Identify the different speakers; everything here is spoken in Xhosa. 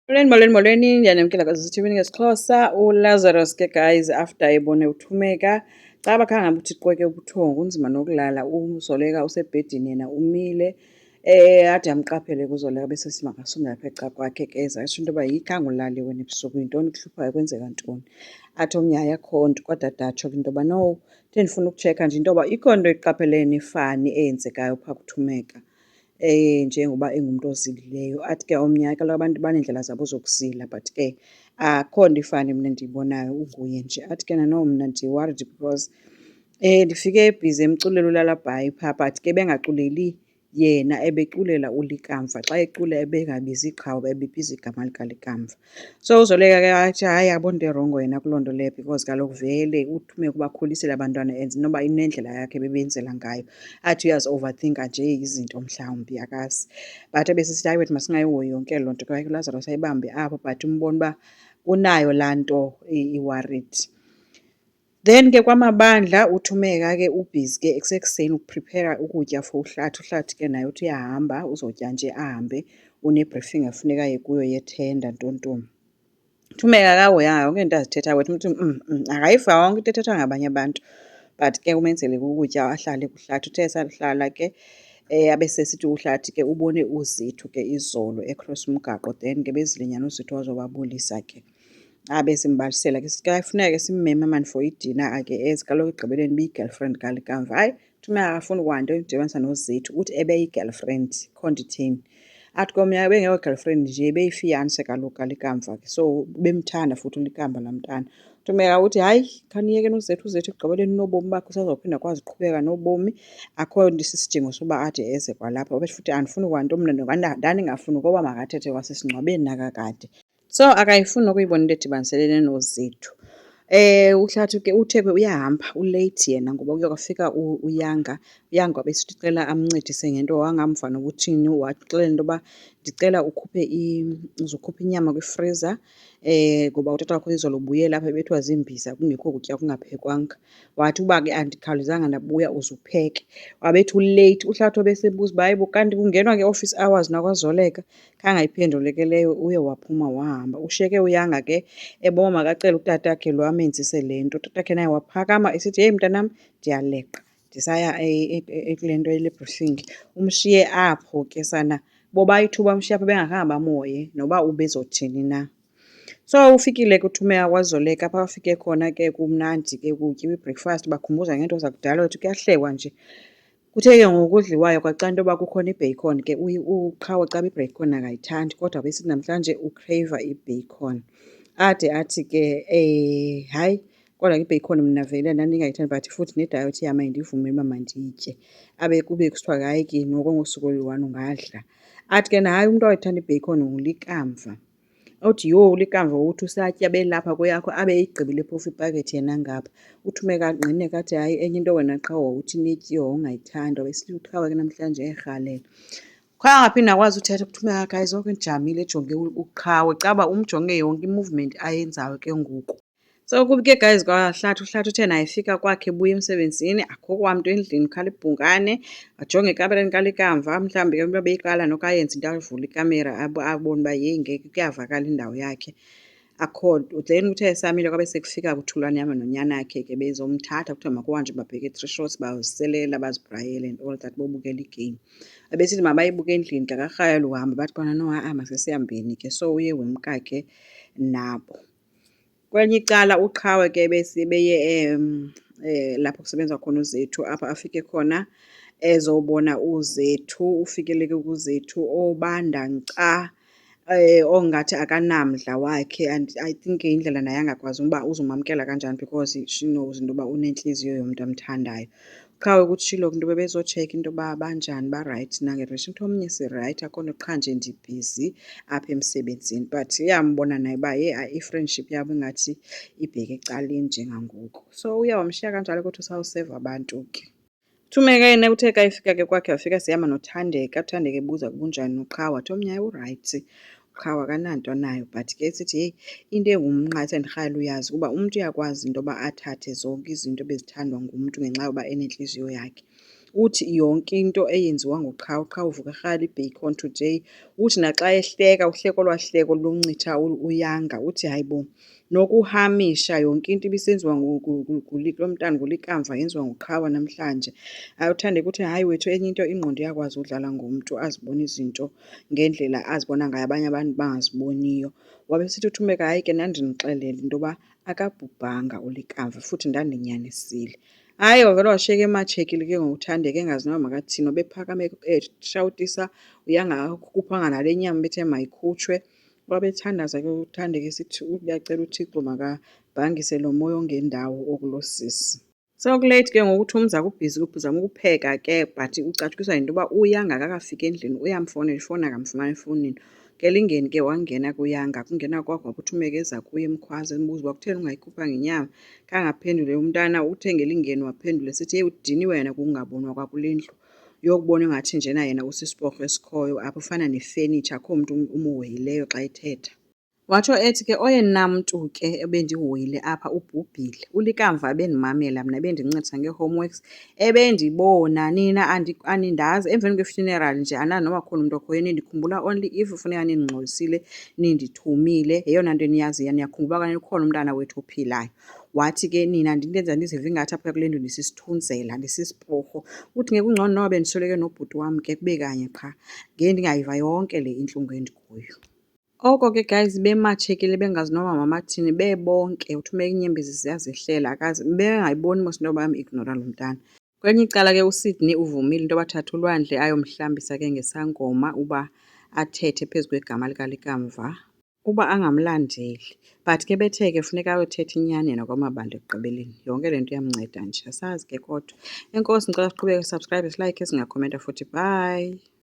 Speaker 1: Molweni, ndiyanamkela kwasesithivini ngesiXhosa. ULazarus ke guys after ebone uthumeka caba khange hamba uthi qweke ubuthongo kunzima nokulala. UZoleka usebhedini yena umile. Ade amqaphele kuZoleka bese sithi makasondele apha eca kwakhe ke zatsho into yoba khange ulale wena ebusuku yintoni kuhluphayo kwenzeka ntoni. Athi omnye hayi akho nto kodwa ade atsho into yoba no ndifuna ukutshekha nje into yoba ikho nto iqapheleyo nefani eyenzekayo phaa kuthumeka. Njengoba engumntu ozilileyo. Athi ke omnye kaloku abantu baneendlela zabo zokuzila but ke akho nto ifani mna endiyibonayo unguye nje. Athi ke no mna ndi-worried because ndifike ebhizi emculela ulalabhayi phaa but ke bengaculeli yena ebeculela ulikamva. Xa ecula ebengabizi iqhawe ebebiza igama likalikamva. So uZoleka ke athi hayi yabona into erongo yena kuloo nto leyo because kaloku vele uthumeka ubakhulisile abantwana and noba inendlela yakhe ebebenzela ngayo. Athi uyazi-overthinka nje izinto mhlawumbi akazi. But ebesisithi hayi wethu masingayihoyi yonke loo nto ke uLazarus ayibambe apho but umbona uba unayo laa nto i-worried. Then ke kwamabandla uthumeka ke ubhizi ke kusekuseni ukupriphera ukutya for uHlathi. uHlathi ke naye uthi uyahamba uzotya nje ahambe une-briefing efuneka aye kuyo yethenda ntontoni. Uthumeka akahoyanga yonke into azithethayo wethu uthi akayiva yonke into ethethwa ngabanye abantu. But ke umenzele ukutya ahlale kuHlathi. Uthe sahlala ke abe sesithi uHlathi ke ubone uZethu ke izolo ecross umgaqo then ke bezile nyhani uZethu wazobabulisa ke. Abe simbalisela ke sithi ke funeka ke simmeme maan for idina ke eze kaloku ekugqibeleni ibiyi-girlfriend kalikamva. Hayi uthumeka akafuni kwanto edibanisa noZethu uthi ebeyi-girlfriend ikho nto itheni. Athi komnye ebengekho girlfriend nje ebeyifiyanse kaloku kalikamva ke so bemthanda futhi ulikamva laa mntana. Uthumeka uthi hayi khaniyeke noZethu uZethu ekugqibeleni unobomi bakhe usazawuphinda akwazi uqhubeka nobomi. Akho sisidingo soba ade eze kwalapha. Wabe futhi andifuni kwanto mna ndandingafuni ukuba makathethe kwasesingcwabeni nakakade. So akayifuni nokuyibona into edibaniselene noZethu. uHlathi ke uthe uyahamba uleyithi yena ngoba kuyofika uYanga. uYanga wabe esithi ucela amncedise ngento wangamva noba uthini. Waxelela into yoba ndicela uzokhupha inyama kwifriza ngoba utata wakho izolo ubuyele apha ebethwa ziimbiza kungekho kutya kungaphekwanga. Wathi uba ke andikhawulezanga ndabuya uze upheke. Wabethi uleyithi. uHlathi wabe esebuza uba hayibo kanti kungenwa nge-office hours nakwaZoleka. Khange ayiphendule ke leyo uye waphuma wahamba. Ushiyeke uYanga ke ebona makacele utatakhe lo amenzise le nto. Utatakhe naye waphakama esithi heyi mntanam ndiyaleqa ndisaya kule nto yale briefing. Umshiye apho ke sana. Boba ithuba umshiye apho bengakhange bamhoye noba ubezothini na. So ufikile ke uthumeka kwaZoleka. Apho afike khona ke kumnandi ke kutyiwa i-breakfast bakhumbuza ngeento zakudala wethu kuyahlekwa nje. Kuthe ke ngoku kudliwayo kwacaca into yoba kukhona ibheyikoni ke. uQhawe caba ibheyikoni akayithandi kodwa besithi namhlanje ukhreyiva ibheyikoni. Ade athi ke hayi kodwa ke ibheyikoni mna vele ndandingayithandi but futhi nedayothi yam ayindivumeli uba mandiyitye. Abe kube kusithiwa ke hayi ke noko ngosuku olu-one ungadla. Athi ke hayi umntu awayithanda ibheyikoni nguLikamva. Uthi yho uLikamva uthi usatya belapha kweyakho abe eyigqibile phofu ipakethi yena ngapha. Uthumeka angqineka athi hayi enye into wena qha wawuthi netyiwa wawungayithandi. Wabesithi uQhawe ke namhlanje uyarhalela. Khange aphinde akwazi uthetha uthumeka guys oko ejamile ejonge uQhawe caba umjonge yonke i-movement ayenzayo ke ngoku. So kubi ke guys kwaHlathi. uHlathi uthe naye efika kwakhe ebuya emsebenzini akho kwamntu endlini kukhala ibhungane. Ajonge ekamereni kalikamva mhlawumbi ke uba beyiqala noko ayenze into avule ikamera abone uba yeyi ngeke kuyavakala indawo yakhe. Akho nto. Then kuthe esamile kwabe sekufika uThulanyana nonyanakhe ke bezomthatha kuthiwa makuhanjwe babheke i-3 shots baziselela bazibrayele and all that bobukela igeyim. Ebesithi mabayibuke endlini kakarhalela uhamba bathi bona no ha-a masesihambeni ke so uye wemka ke nabo. Kwelinye icala uQhawe ke beye lapho kusebenza khona uZethu apha afike khona ezobona uZethu. Ufikele ke kuZethu obanda nkca ongathi akanamdla wakhe and I think indlela naye angakwazi uba uzomamkela kanjani because she knows into yoba unentliziyo yomntu amthandayo. uQhawe kutshilo into yoba bezotshekha into yoba banjani barayithi na ngeRation. Uthi omnye sirayithi akho nto qha nje ndibhizi apha emsebenzini. But uyambona naye uba i-friendship yabo ingathi ibheke ecaleni njengangoku. So uye wamshiya kanjalo kuthi usawuseva abantu ke. Uthumeka yena uthe ka efika ke kwakhe wafika sihamba noThandeka. uThandeka ebuza kubunjani noQhawe. Wathi omnye hayi urayithi. uQhawe akananto nayo but ke sithi heyi into engumnqathe endirhalela uyazi ukuba umntu uyakwazi into yoba athathe zonke izinto ebezithandwa ngumntu ngenxa yoba enentliziyo yakhe. uthi yonke into eyenziwa nguQhawe, uQhawe uvuka erhalela i-bacon today. Uthi naxa ehleka uhleka olwaa hleko loncitha uyanga, uthi hayi bo. Nokuhamisha yonke into ibisenziwa lo mntana nguLikamva yenziwa nguQhawe namhlanje. Uthande kuthi hayi wethu enye into ingqondo iyakwazi udlala ngomntu azibone izinto ngendlela azibona ngayo abanye abantu bangaziboniyo. Wabesithi uThumeka hayi ke ndandinixelele into yoba akabhubhanga uLikamva futhi ndandinyanisile. Hayi wavele washiyeka ematshekile ke ngoku uThandeka engazi noba makathini. Wabephakame eshawutisa uyanga akakhuphanga nale nyama bethe mayikhutshwe. Wabethandaza ke uThandeka esithi uyacela uThixo makabhangise lo moya ongendawo okulo sisi. Sewukuleyithi ke ngoku uthi umzi akubhizi uzama ukupheka ke but ucatshukiselwa yinto yoba uyanga akakafiki endlini uyamfowunela ifowuni akamfumani efowunini. Ngelingeni ke wangena kuyanga kungena kwakho uThumeka eza kuye eMkhwaza embuza uba kutheni ungayikhuphanga inyama. Khange aphendule umntana uthe ngelingeni waphendula esithi heyi udiniwe yena kukungabonwa kwakule ndlu. Uyokubona ingathi njena yena usisporho esikhoyo apha ufana nefenitsha akho mntu umhoyileyo xa ethetha. Watsho ethi ke oyena mntu ke ebendihoyile apha ubhubhile. uLikamva ebendimamela mna ebendincedisa ngee-homeworks, ebendibona nina anindazi. Emveni kwe-funeral nje andazi noba khona umntu okhoyo, nindikhumbula only if funeka nindingxolisile nindithumile. Yeyona nto eniyaziyo, niyakhumbula uba ukhona umntana wethu ophilayo. Wathi ke nina ndindenza ndizive ingathi apha kule ndlu ndisisithunzela, ndisisiporho. Uthi ngekungcono noba bendisweleke nobhuti wam ke kube kanye qha ngendingayiva yonke le intlungu endikuyo. Oko ke guys bematshekile bengazi noba mamathini bebonke. uThumeka iinyembezi ziyazehlela bengayiboni mos into yoba bayamignora lo mntana. Kwelinye icala ke uSydney uvumile into yoba athathe ulwandle ayomhlambisa ke ngesangoma uba athethe phezu kwegama likaLikamva uba angamlandeli. But ke bethe ke funeka ayothetha inyani yena kwaMabandla ekugqibeleni. Yonke le nto iyamnceda nje, asazi ke kodwa. Enkosi, ndicela siqhubeke, subscribe, silike, singakhomenta futhi. Bye.